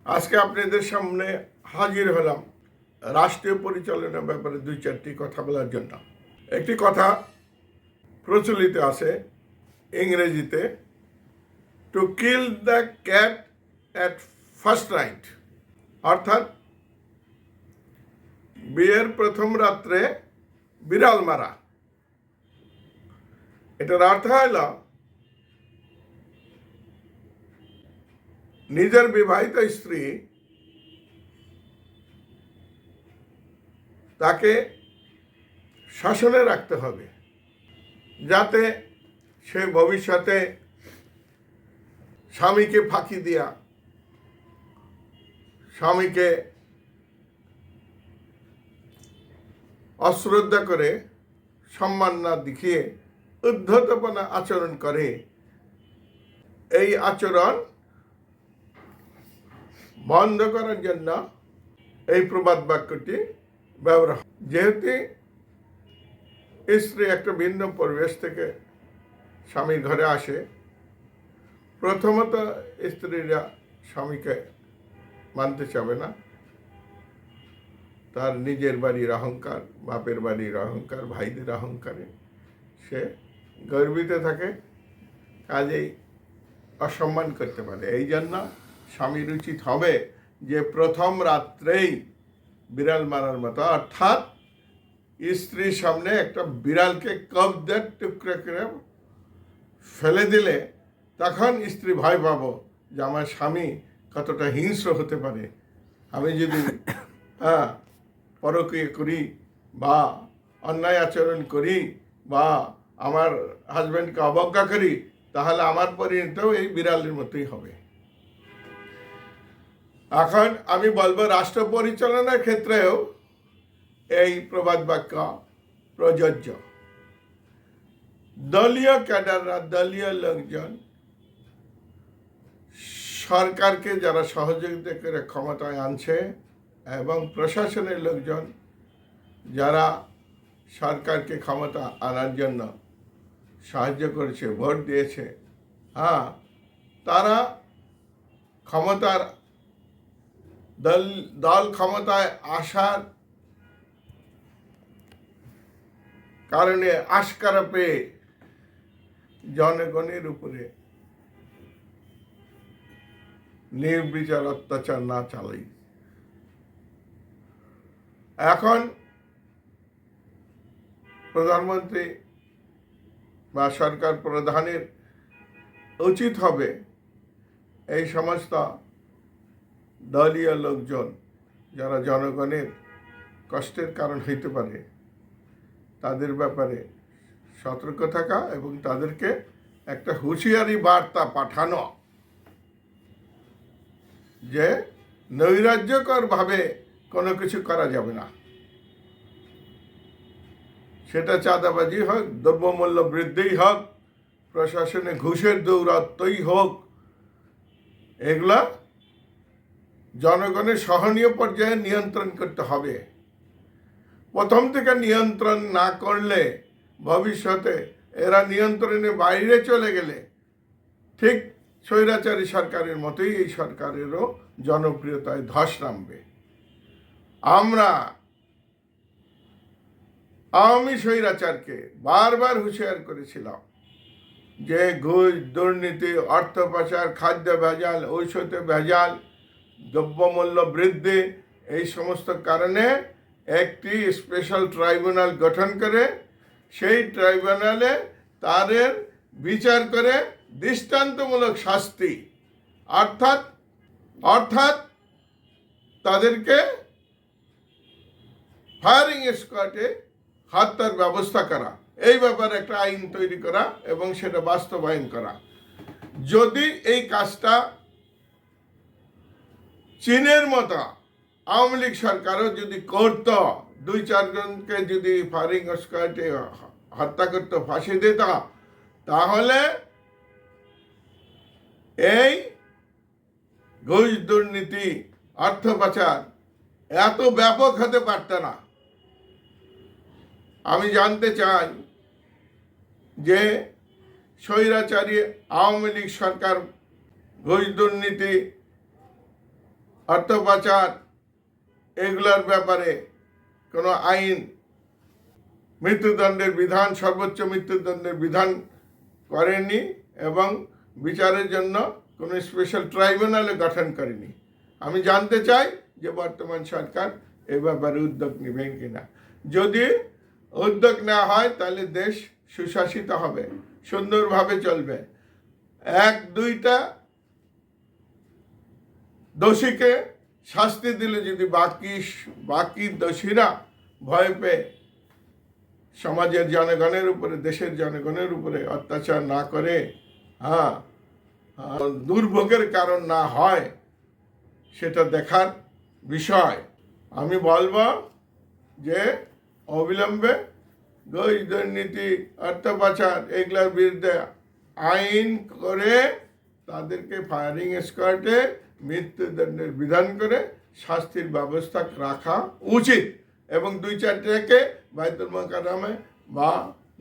আজকে আপনাদের সামনে হাজির হলাম রাষ্ট্রীয় পরিচালনার ব্যাপারে দুই চারটি কথা বলার জন্য। একটি কথা প্রচলিত আছে ইংরেজিতে, to kill the cat at first night, অর্থাৎ বিয়ের প্রথম রাত্রে বিড়াল মারা। এটার অর্থ হল নিজের বিবাহিত স্ত্রী তাকে শাসনে রাখতে হবে, যাতে সে ভবিষ্যতে স্বামীকে ফাঁকি দিয়া, স্বামীকে অশ্রদ্ধা করে, সম্মান না দেখিয়ে উদ্ধতপনা আচরণ করে। এই আচরণ বন্ধ করার জন্য এই প্রবাদ বাক্যটি ব্যবহার হয়। যেহেতু স্ত্রী একটা ভিন্ন পরিবেশ থেকে স্বামীর ঘরে আসে, প্রথমত স্ত্রীরা স্বামীকে মানতে চাবে না। তার নিজের বাড়ির অহংকার, বাপের বাড়ির অহংকার, ভাইদের অহংকারে সে গর্বিত থাকে, কাজেই অসম্মান করতে পারে। এই জন্য স্বামীর উচিত হবে যে প্রথম রাত্রেই বিড়াল মারার মতো, অর্থাৎ স্ত্রীর সামনে একটা বিড়ালকে কবজার টুকরো করে ফেলে দিলে তখন স্ত্রী ভয় পাবো যে আমার স্বামী কতটা হিংস্র হতে পারে। আমি যদি পরকীয়া করি বা অন্যায় আচরণ করি বা আমার হাজব্যান্ডকে অবজ্ঞা করি, তাহলে আমার পরিণতিও এই বিড়ালের মতোই হবে। এখন আমি বলবো রাষ্ট্র পরিচালনার ক্ষেত্রেও এই প্রবাদ বাক্য প্রযোজ্য। দলীয় ক্যাডাররা, দলীয় লোকজন সরকারকে যারা সহযোগিতা করে ক্ষমতায় আনছে এবং প্রশাসনের লোকজন যারা সরকারকে ক্ষমতা আনার জন্য সাহায্য করেছে, ভোট দিয়েছে, তারা ক্ষমতার দল ক্ষমতায় আসার কারণে আশকারা পেয়ে জনগণের উপরে নির্বিচার অত্যাচার না চালাই। এখন প্রধানমন্ত্রী বা সরকার প্রধানের উচিত হবে এই সমস্ত দলীয় লোকজন যারা জনগণের কষ্টের কারণ হইতে পারে তাদের ব্যাপারে সতর্ক থাকা এবং তাদেরকে একটা হুঁশিয়ারি বার্তা পাঠানো যে নৈরাজ্যকরভাবে কোনো কিছু করা যাবে না। সেটা চাঁদাবাজি হোক, দ্রব্যমূল্য বৃদ্ধি হোক, প্রশাসনে ঘুষের দৌরাত্মই হোক, এগুলা জনগণের সহনীয় পর্যায়ে নিয়ন্ত্রণ করতে হবে। প্রথম থেকে নিয়ন্ত্রণ না করলে ভবিষ্যতে এরা নিয়ন্ত্রণের বাইরে চলে গেলে ঠিক স্বৈরাচারী সরকারের মতোই এই সরকারেরও জনপ্রিয়তায় ধস নামবে। আমরা আওয়ামী স্বৈরাচারকে বারবার হুঁশিয়ার করেছিলাম যে ঘুষ, দুর্নীতি, অর্থ পাচার, খাদ্য ভেজাল, ঔষধে ভেজাল, দ্রব্যমূল্য বৃদ্ধি, এই সমস্ত কারণে একটি স্পেশাল ট্রাইব্যুনাল গঠন করে সেই ট্রাইব্যুনালে তাদের বিচার করে দৃষ্টান্তমূলক শাস্তি, অর্থাৎ তাদেরকে ফায়ারিং স্কোয়াডে হত্যার ব্যবস্থা করা, এই ব্যাপারে একটা আইন তৈরি করা এবং সেটা বাস্তবায়ন করা। যদি এই কাজটা চীনের মতো আওয়ামী লীগ সরকারও যদি করত, 2-4 জনকে যদি ফায়ারিং স্কোয়াডে হত্যা করতো, ফাঁসি দিত, তাহলে এই ঘুষ, দুর্নীতি, অর্থ পাচার এত ব্যাপক হতে পারত না। আমি জানতে চাই যে স্বৈরাচারী আওয়ামী লীগ সরকার ঘুষ, দুর্নীতি অর্থ পাচার এগুলোর ব্যাপারে কোনো আইন, মৃত্যুদণ্ডের বিধান, সর্বোচ্চ মৃত্যুদণ্ডের বিধান করেনি এবং বিচারের জন্য কোনো স্পেশাল ট্রাইব্যুনালও গঠন করেনি। আমি জানতে চাই যে বর্তমান সরকার এ ব্যাপারে উদ্যোগ নেবেন কিনা। যদি উদ্যোগ নেওয়া হয় তাহলে দেশ সুশাসিত হবে, সুন্দরভাবে চলবে। এক দুইটা দোষীকে শাস্তি দিলে যদি বাকি দোষীরা ভয় পেয়ে সমাজের জনগণের উপরে, দেশের জনগণের উপরে অত্যাচার না করে, দুর্ভোগের কারণ না হয়, সেটা দেখার বিষয়। আমি বলবো যে অবিলম্বে ঘুষ, দুর্নীতি, অর্থ পাচার এগুলোর বিরুদ্ধে আইন করে তাদেরকে ফায়ারিং স্কোয়াডে মৃত্যুদণ্ডের বিধান করে শাস্তির ব্যবস্থা রাখা উচিত। এবং 2-4টাকে বাইতুল মোকাররমে বা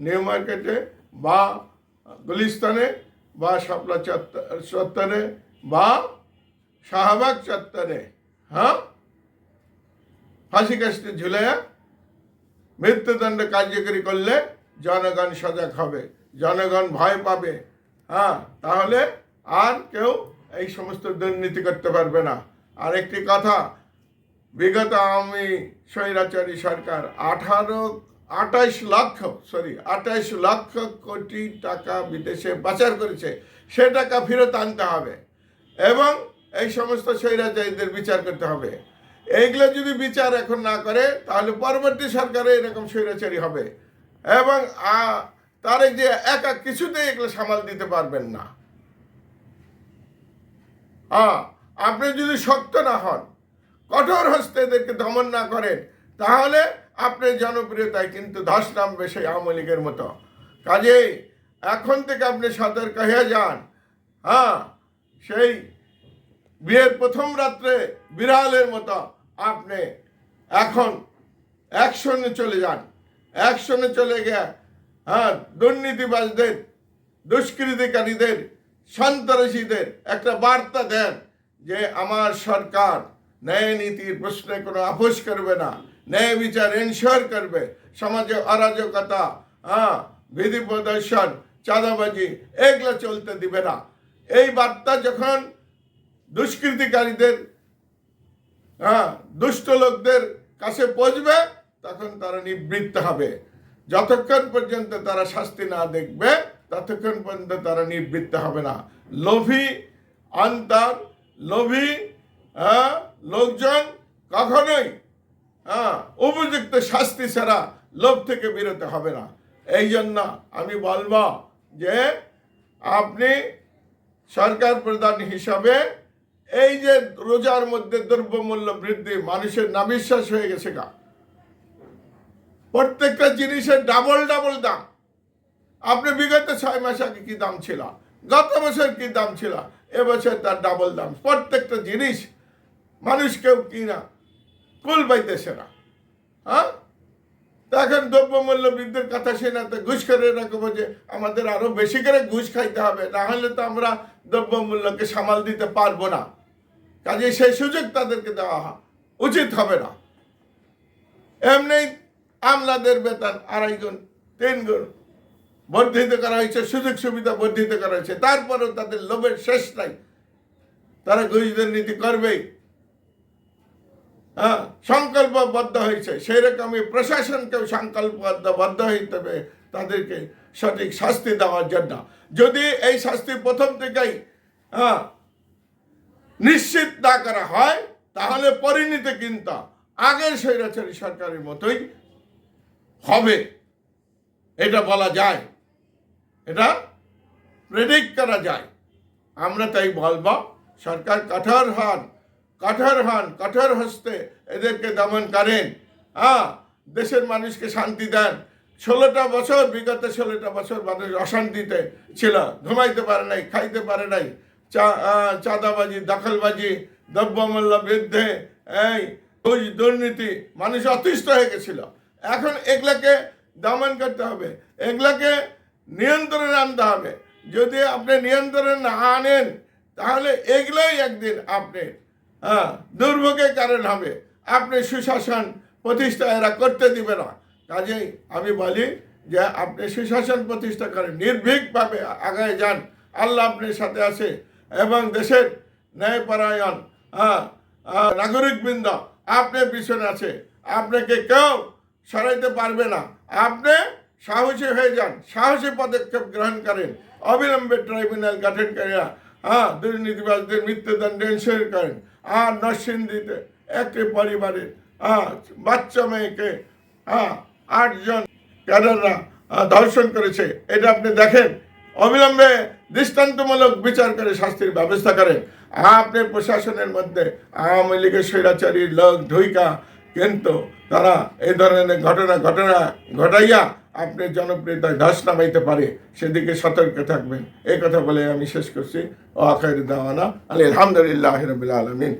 নিউ মার্কেটে বা গুলিস্তানে বা শাপলা চত্বরে বা শাহবাগ চত্বরে ফাঁসি কাস্টে ঝুলাইয়া মৃত্যুদণ্ড কার্যকরী করলে জনগণ সজাগ হবে, জনগণ ভয় পাবে। তাহলে আর কেউ এই সমস্ত দুর্নীতি করতে পারবে না। আর একটি কথা, বিগত আওয়ামী স্বৈরাচারী সরকার 28 লক্ষ কোটি টাকা বিদেশে পাচার করেছে। সে টাকা ফেরত আনতে হবে এবং এই সমস্ত স্বৈরাচারীদের বিচার করতে হবে। এইগুলো যদি বিচার এখন না করে তাহলে পরবর্তী সরকারে এরকম স্বৈরাচারী হবে এবং তার যে একা কিছুতেই এগুলো সামাল দিতে পারবেন না। আপনি যদি শক্ত না হন, কঠোর হস্তে এদেরকে দমন না করেন, তাহলে আপনার জনপ্রিয়তায় কিন্তু ধস নামবে সেই আওয়ামী লীগের মতো। কাজেই এখন থেকে আপনি সতর্ক হয়ে যান। সেই বিয়ের প্রথম রাত্রে বিড়ালের মতো আপনি এখন অ্যাকশনে চলে যান। অ্যাকশনে চলে গিয়ে দুর্নীতিবাজদের, দুষ্কৃতিকারীদের, সন্ত্রাসীদের একটা বার্তা দেন যে আমার সরকার ন্যায় নীতির প্রশ্নে কোনো আপোষ করবে না, ন্যায় বিচার এনশিওর করবে, সমাজে অরাজকতা, বিধি প্রদর্শন, চাঁদাবাজি এগুলো চলতে দিবে না। এই বার্তা যখন দুষ্কৃতিকারীদের, দুষ্ট লোকদের কাছে পৌঁছবে তখন তারা নিবৃত্ত হবে। যতক্ষণ পর্যন্ত তারা শাস্তি না দেখবে ততক্ষণ পর্যন্ত তারা নিবৃত্ত হবে না। লোভী লোকজন কখনোই উপযুক্ত শাস্তি ছাড়া লোভ থেকে বিরত হবে না। এই জন্য আমি বলবো যে আপনি সরকার প্রধান হিসাবে এই যে রোজার মধ্যে দ্রব্যমূল্য বৃদ্ধি, মানুষের নাবিশ্বাস হয়ে গেছে প্রত্যেকটা জিনিসের ডাবল দাম। আপনি বিগত 6 মাস আগে কি দাম ছিল, গত বছর কি দাম ছিল, এবছর তার ডাবল দাম। প্রত্যেকটা জিনিস মানুষ কেউ কিনা কুল পাইতেছে না। এখন দ্রব্যমূল্য বৃদ্ধির কথা শুনে তো ঘুষ করে রাখবো যে আমাদের আরো বেশি করে ঘুষ খাইতে হবে, না হলে তো আমরা দ্রব্যমূল্যকে সামাল দিতে পারবো না। কাজে সেই সুযোগ তাদেরকে দেওয়া উচিত হবে না। এমনি আমলাদের বেতন 2.5 গুণ 3 গুণ বর্ধিত করা হয়েছে, সুযোগ সুবিধা বর্ধিত করা হয়েছে, তারপরেও তাদের লোভের শেষ নাই, তারা ঘুষ দুর্নীতি করবেই। সংকল্পবদ্ধ হয়েছে, সেই রকমই প্রশাসনকেও সংকল্পবদ্ধ হইতে হবে তাদেরকে সঠিক শাস্তি দেওয়ার জন্য। যদি এই শাস্তি প্রথম থেকেই নিশ্চিত না করা হয় তাহলে পরিণতি কিন্তু আগের স্বৈরাচারী সরকারের মতোই হবে, এটা বলা যায়, এটা প্রেডিক্ট করা যায়। আমরা তাই বলবো সরকার কঠোর হস্তে এদেরকে দমন করেন, দেশের মানুষকে শান্তি দেন। 16টা বছর, বিগত 16টা বছর মানুষ অশান্তিতে ছিল, ঘুমাইতে পারে নাই, খাইতে পারে নাই, চাঁদাবাজি, দখলবাজি, দ্রব্যমূল্য বৃদ্ধি, এই ঘুষ দুর্নীতি, মানুষ অতিষ্ঠ হয়ে গেছিল। এখন এগুলাকে দমন করতে হবে, এগুলাকে নিয়ন্ত্রণে আনতে হবে। যদি আপনি নিয়ন্ত্রণে না আনেন তাহলে এগুলোই একদিন আপনি দুর্ভোগের কারণ হবে। আপনি সুশাসন প্রতিষ্ঠা এরা করতে দিবে না। কাজেই আমি বলি যে আপনি সুশাসন প্রতিষ্ঠা করেন, নির্ভীকভাবে আগায় যান, আল্লাহ আপনার সাথে আছে এবং দেশের ন্যায়পরায়ণ নাগরিকবৃন্দ আপনার পিছনে আছে। আপনাকে কেউ সরাইতে পারবে না। আপনি সাহসী হয়ে যান, সাহসী পদক্ষেপ গ্রহণ করেন, অবিলম্বে ট্রাইব্যুনাল গঠন করিয়া দুর্নীতিবাজদের মৃত্যুদণ্ড এনশিওর করেন। আর নরসিংদীতে একটি পরিবারের বাচ্চা মেয়েকে 8 জন ক্যাডাররা ধর্ষণ করেছে, এটা আপনি দেখেন, অবিলম্বে দৃষ্টান্তমূলক বিচার করে শাস্তির ব্যবস্থা করেন। আপনার প্রশাসনের মধ্যে আওয়ামী লীগের স্বৈরাচারী লোক ঢুইকা, কিন্তু তারা এই ধরনের ঘটনা ঘটাইয়া আপনার জনপ্রিয়তায় ধস নামাইতে পারে, সেদিকে সতর্ক থাকবেন। এই কথা বলে আমি শেষ করছি। ও আখির দাওয়ানা আলহামদুলিল্লাহি রাব্বিল আলামিন।